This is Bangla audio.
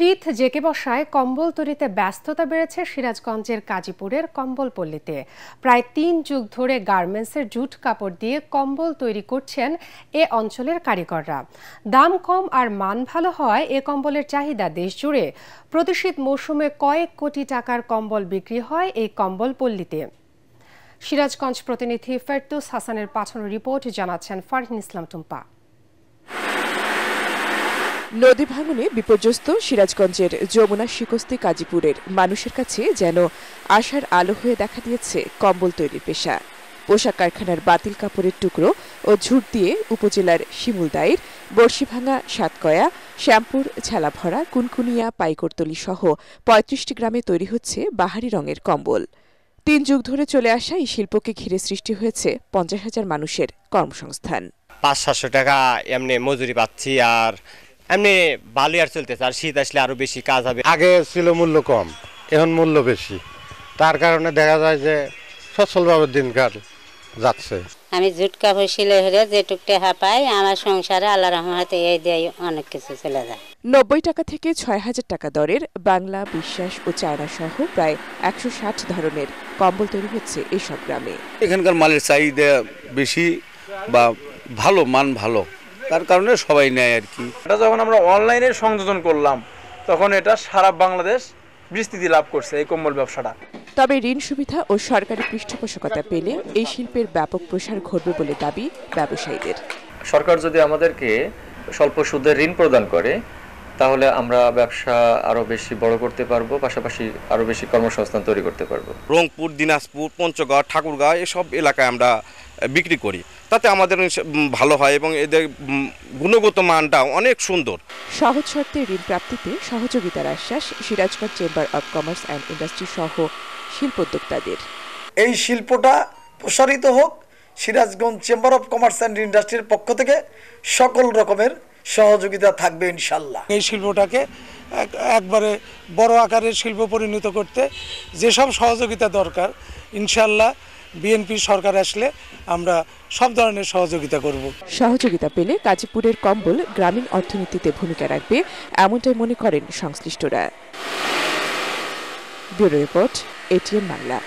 শীত জেঁকে বসায় কম্বল তৈরিতে ব্যস্ততা বেড়েছে সিরাজগঞ্জের কাজীপুরের কম্বলপল্লীতে। প্রায় ৩ যুগ ধরে গার্মেন্টসের জুট কাপড় দিয়ে কম্বল তৈরি করছেন এ অঞ্চলের কারিগররা। দাম কম আর মান ভালো হওয়ায় এ কম্বলের চাহিদা দেশ জুড়ে। প্রতি শীত মৌসুমে কয়েক কোটি টাকার কম্বল বিক্রি হয় এই কম্বলপল্লীতে। সিরাজগঞ্জ প্রতিনিধি ফেরদৌস হাসানের পাঠানো রিপোর্ট জানাচ্ছেন ফারহিন ইসলাম টুম্পা। নদী ভাঙনে বিপর্যস্ত সিরাজগঞ্জের যমুনা শিকস্তি কাজীপুরের মানুষের কাছে যেন আশার আলো হয়ে দেখা দিয়েছে কম্বল তৈরির পেশা। পোশাক কারখানার বাতিল কাপড়ের টুকরো ও ঝুট দিয়ে উপজেলার শিমুলদাইর, বর্ষিভাঙা, সাতকয়া, শ্যামপুর, ঝালাভরা, কুনকুনিয়া, পাইকরতলি সহ ৩৫টি গ্রামে তৈরি হচ্ছে বাহারি রঙের কম্বল। ৩ যুগ ধরে চলে আসা এই শিল্পকে ঘিরে সৃষ্টি হয়েছে ৫০,০০০ মানুষের কর্মসংস্থান। ৫০০ টাকা এমনি মজুরি পাচ্ছি, আর এমনি ভালো আর চলতেছে। আর শীত আসলে আরো বেশি কাজ হবে। আগে ছিল মূল্য কম, এখন মূল্য বেশি, তার কারণে দেখা যায় যে সচ্ছলভাবে দিনকাল যাচ্ছে। আমি জুট কাপড় সিলাই হলে যেটুক টাকা পাই আমার সংসারে আল্লাহর রহমতে এই দিয়ে অনেক কিছু চলে যায়। ৯০ টাকা থেকে ৬,০০০ টাকা দরের বাংলা, বিশ্বাস ও চায়না সহ প্রায় ১৬০ ধরনের কম্বল তৈরি হচ্ছে এসব গ্রামে। এখানকার মালের চাহিদা বেশি বা ভালো মান ভালো, তার কারণে সবাই নেয় আর কি। এটা যখন আমরা অনলাইনে সংযোজন করলাম তখন এটা সারা বাংলাদেশ বিস্তৃতি লাভ করছে এই কম্বল ব্যবসাটা। তবে ঋণ সুবিধা ও সরকারি পৃষ্ঠপোষকতা পেলে এই শিল্পের ব্যাপক প্রসার ঘটবে বলে দাবি ব্যবসায়ীদের। সরকার যদি আমাদেরকে স্বল্প সুদের ঋণ প্রদান করে তাহলে আমরা ব্যবসা আরো বেশি বড় করতে পারবো, পাশাপাশি আরো বেশি কর্মসংস্থান তৈরি করতে পারবো। রংপুর, দিনাজপুর, পঞ্চগড়, ঠাকুরগাঁও এসব এলাকায় আমরা বিক্রি করি, তাতে আমাদের ভালো হয় এবং এদের গুণগত মানটা অনেক সুন্দর। সহজ শর্তে ঋণ প্রাপ্তিতে সহযোগিতার আশ্বাস Sirajganj chamber of commerce and industry সহ শিল্পোদ্যোক্তাদের। এই শিল্পটা প্রসারিত হোক, Sirajganj chamber of commerce and ইন্ডাস্ট্রির পক্ষ থেকে সকল রকমের সহযোগিতা থাকবে ইনশাল্লাহ। এই শিল্পটাকে একবারে বড় আকারের শিল্প পরিণত করতে যেসব সহযোগিতা দরকার ইনশাল্লাহ বিএনপি সরকার আসলে আমরা সব ধরনের সহযোগিতা করব। সহযোগিতা পেলে কাজীপুরের কম্বল গ্রামীণ অর্থনীতিতে ভূমিকা রাখবে এমনটাই মনে করেন সংশ্লিষ্টরা। Bureau report, ATN Bangla.